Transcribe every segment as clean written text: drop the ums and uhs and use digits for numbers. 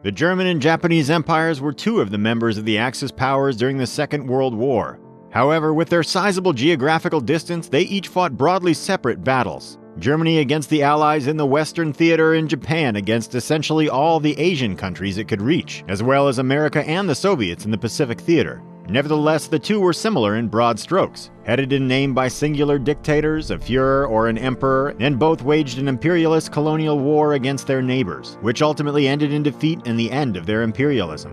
The German and Japanese empires were two of the members of the Axis powers during the Second World War. However, with their sizable geographical distance, they each fought broadly separate battles. Germany against the Allies in the Western Theater and Japan against essentially all the Asian countries it could reach, as well as America and the Soviets in the Pacific Theater. Nevertheless, the two were similar in broad strokes, headed in name by singular dictators, a Fuhrer or an emperor, and both waged an imperialist colonial war against their neighbors, which ultimately ended in defeat and the end of their imperialism.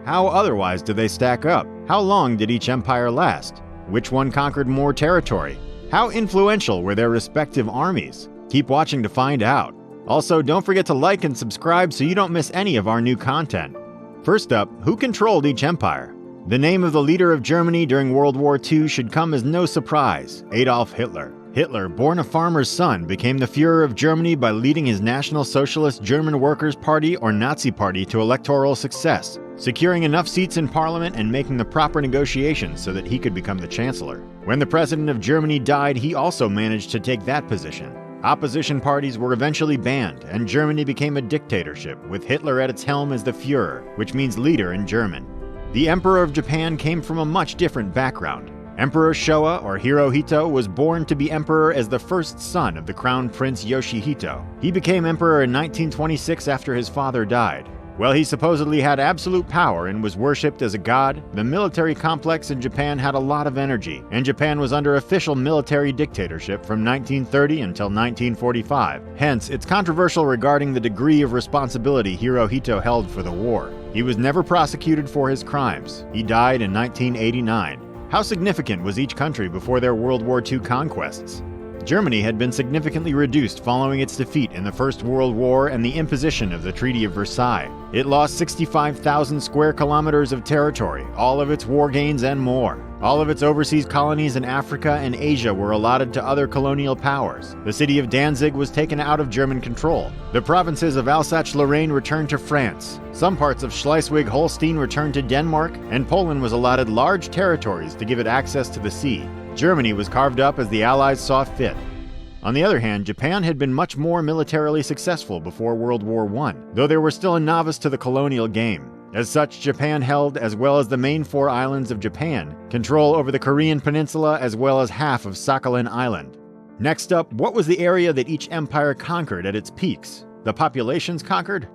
How otherwise do they stack up? How long did each empire last? Which one conquered more territory? How influential were their respective armies? Keep watching to find out. Also, don't forget to like and subscribe so you don't miss any of our new content. First up, who controlled each empire? The name of the leader of Germany during World War II should come as no surprise: Adolf Hitler. Hitler, born a farmer's son, became the Fuhrer of Germany by leading his National Socialist German Workers' Party or Nazi Party to electoral success, securing enough seats in parliament and making the proper negotiations so that he could become the chancellor. When the president of Germany died, he also managed to take that position. Opposition parties were eventually banned, and Germany became a dictatorship, with Hitler at its helm as the Führer, which means leader in German. The Emperor of Japan came from a much different background. Emperor Shōwa, or Hirohito, was born to be emperor as the first son of the crown prince Yoshihito. He became emperor in 1926 after his father died. While he supposedly had absolute power and was worshipped as a god, the military complex in Japan had a lot of energy, and Japan was under official military dictatorship from 1930 until 1945. Hence, it's controversial regarding the degree of responsibility Hirohito held for the war. He was never prosecuted for his crimes. He died in 1989. How significant was each country before their World War II conquests? Germany had been significantly reduced following its defeat in the First World War and the imposition of the Treaty of Versailles. It lost 65,000 square kilometers of territory, all of its war gains and more. All of its overseas colonies in Africa and Asia were allotted to other colonial powers. The city of Danzig was taken out of German control. The provinces of Alsace-Lorraine returned to France. Some parts of Schleswig-Holstein returned to Denmark, and Poland was allotted large territories to give it access to the sea. Germany was carved up as the Allies saw fit. On the other hand, Japan had been much more militarily successful before World War I, though they were still a novice to the colonial game. As such, Japan held, as well as the main 4 islands of Japan, control over the Korean peninsula as well as half of Sakhalin Island. Next up, what was the area that each empire conquered at its peaks? The populations conquered?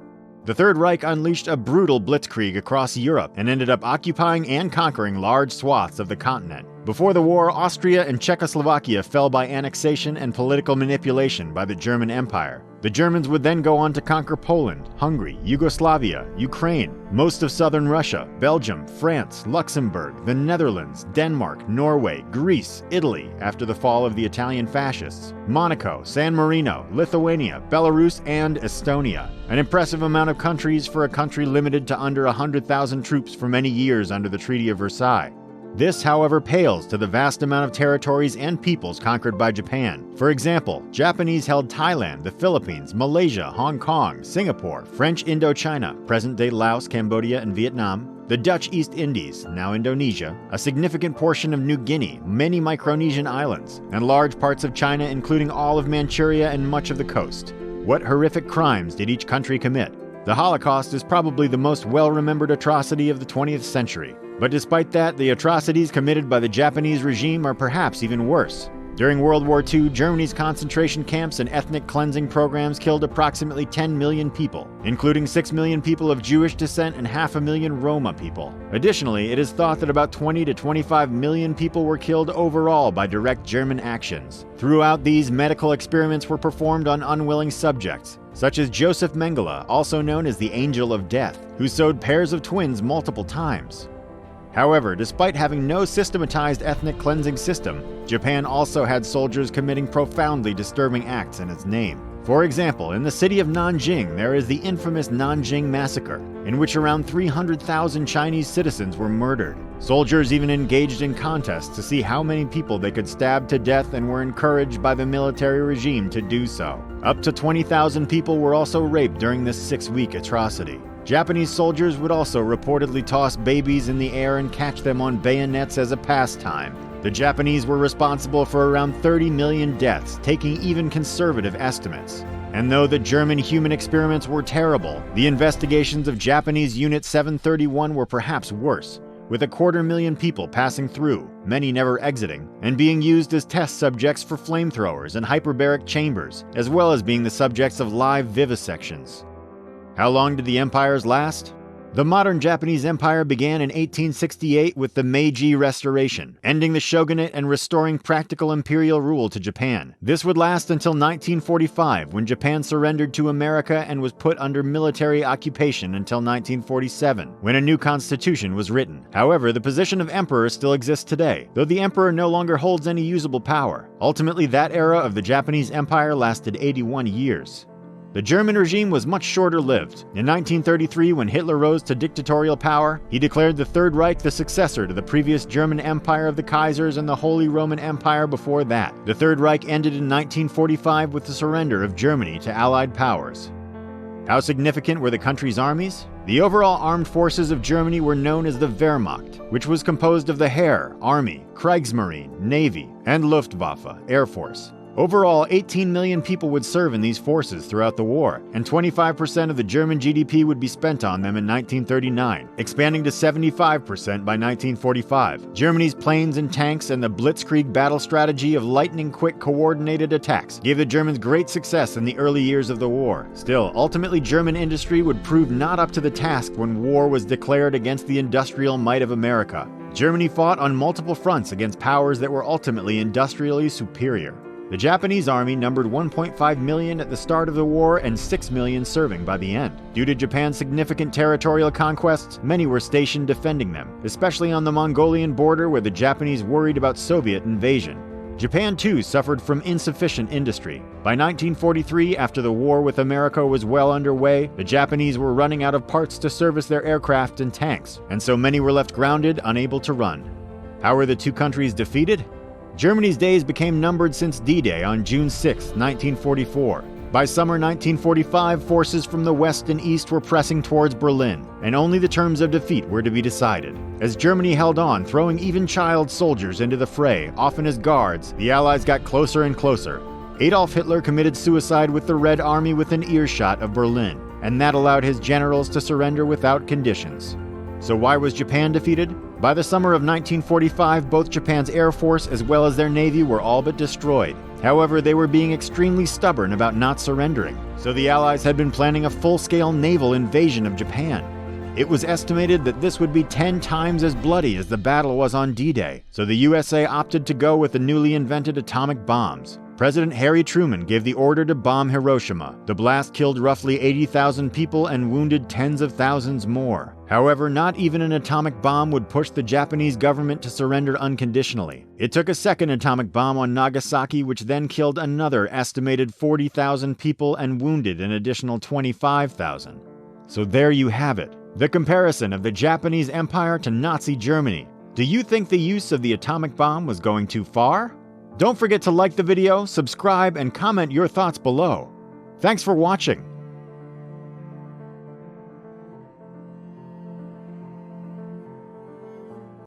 The Third Reich unleashed a brutal blitzkrieg across Europe and ended up occupying and conquering large swaths of the continent. Before the war, Austria and Czechoslovakia fell by annexation and political manipulation by the German Empire. The Germans would then go on to conquer Poland, Hungary, Yugoslavia, Ukraine, most of southern Russia, Belgium, France, Luxembourg, the Netherlands, Denmark, Norway, Greece, Italy after the fall of the Italian fascists, Monaco, San Marino, Lithuania, Belarus, and Estonia. An impressive amount of countries for a country limited to under 100,000 troops for many years under the Treaty of Versailles. This, however, pales to the vast amount of territories and peoples conquered by Japan. For example, Japanese held Thailand, the Philippines, Malaysia, Hong Kong, Singapore, French Indochina, present-day Laos, Cambodia, and Vietnam, the Dutch East Indies, now Indonesia, a significant portion of New Guinea, many Micronesian islands, and large parts of China, including all of Manchuria and much of the coast. What horrific crimes did each country commit? The Holocaust is probably the most well-remembered atrocity of the 20th century. But despite that, the atrocities committed by the Japanese regime are perhaps even worse. During World War II, Germany's concentration camps and ethnic cleansing programs killed approximately 10 million people, including 6 million people of Jewish descent and 500,000 Roma people. Additionally, it is thought that about 20 to 25 million people were killed overall by direct German actions. Throughout these, medical experiments were performed on unwilling subjects, such as Joseph Mengele, also known as the Angel of Death, who sewed pairs of twins multiple times. However, despite having no systematized ethnic cleansing system, Japan also had soldiers committing profoundly disturbing acts in its name. For example, in the city of Nanjing, there is the infamous Nanjing Massacre, in which around 300,000 Chinese citizens were murdered. Soldiers even engaged in contests to see how many people they could stab to death and were encouraged by the military regime to do so. Up to 20,000 people were also raped during this 6-week atrocity. Japanese soldiers would also reportedly toss babies in the air and catch them on bayonets as a pastime. The Japanese were responsible for around 30 million deaths, taking even conservative estimates. And though the German human experiments were terrible, the investigations of Japanese Unit 731 were perhaps worse, with 250,000 people passing through, many never exiting, and being used as test subjects for flamethrowers and hyperbaric chambers, as well as being the subjects of live vivisections. How long did the empires last? The modern Japanese Empire began in 1868 with the Meiji Restoration, ending the shogunate and restoring practical imperial rule to Japan. This would last until 1945, when Japan surrendered to America and was put under military occupation until 1947, when a new constitution was written. However, the position of emperor still exists today, though the emperor no longer holds any usable power. Ultimately, that era of the Japanese Empire lasted 81 years. The German regime was much shorter-lived. In 1933, when Hitler rose to dictatorial power, he declared the Third Reich the successor to the previous German Empire of the Kaisers and the Holy Roman Empire before that. The Third Reich ended in 1945 with the surrender of Germany to Allied powers. How significant were the country's armies? The overall armed forces of Germany were known as the Wehrmacht, which was composed of the Heer, Army, Kriegsmarine, Navy, and Luftwaffe, Air Force. Overall, 18 million people would serve in these forces throughout the war, and 25% of the German GDP would be spent on them in 1939, expanding to 75% by 1945. Germany's planes and tanks and the blitzkrieg battle strategy of lightning-quick coordinated attacks gave the Germans great success in the early years of the war. Still, ultimately German industry would prove not up to the task when war was declared against the industrial might of America. Germany fought on multiple fronts against powers that were ultimately industrially superior. The Japanese army numbered 1.5 million at the start of the war and 6 million serving by the end. Due to Japan's significant territorial conquests, many were stationed defending them, especially on the Mongolian border where the Japanese worried about Soviet invasion. Japan too suffered from insufficient industry. By 1943, after the war with America was well underway, the Japanese were running out of parts to service their aircraft and tanks, and so many were left grounded, unable to run. How were the two countries defeated? Germany's days became numbered since D-Day on June 6, 1944. By summer 1945, forces from the west and east were pressing towards Berlin, and only the terms of defeat were to be decided. As Germany held on, throwing even child soldiers into the fray, often as guards, the Allies got closer and closer. Adolf Hitler committed suicide with the Red Army within earshot of Berlin, and that allowed his generals to surrender without conditions. So why was Japan defeated? By the summer of 1945, both Japan's Air Force as well as their Navy were all but destroyed. However, they were being extremely stubborn about not surrendering, so the Allies had been planning a full-scale naval invasion of Japan. It was estimated that this would be 10 times as bloody as the battle was on D-Day, so the USA opted to go with the newly invented atomic bombs. President Harry Truman gave the order to bomb Hiroshima. The blast killed roughly 80,000 people and wounded tens of thousands more. However, not even an atomic bomb would push the Japanese government to surrender unconditionally. It took a second atomic bomb on Nagasaki, which then killed another estimated 40,000 people and wounded an additional 25,000. So there you have it, the comparison of the Japanese Empire to Nazi Germany. Do you think the use of the atomic bomb was going too far? Don't forget to like the video, subscribe, and comment your thoughts below. Thanks for watching.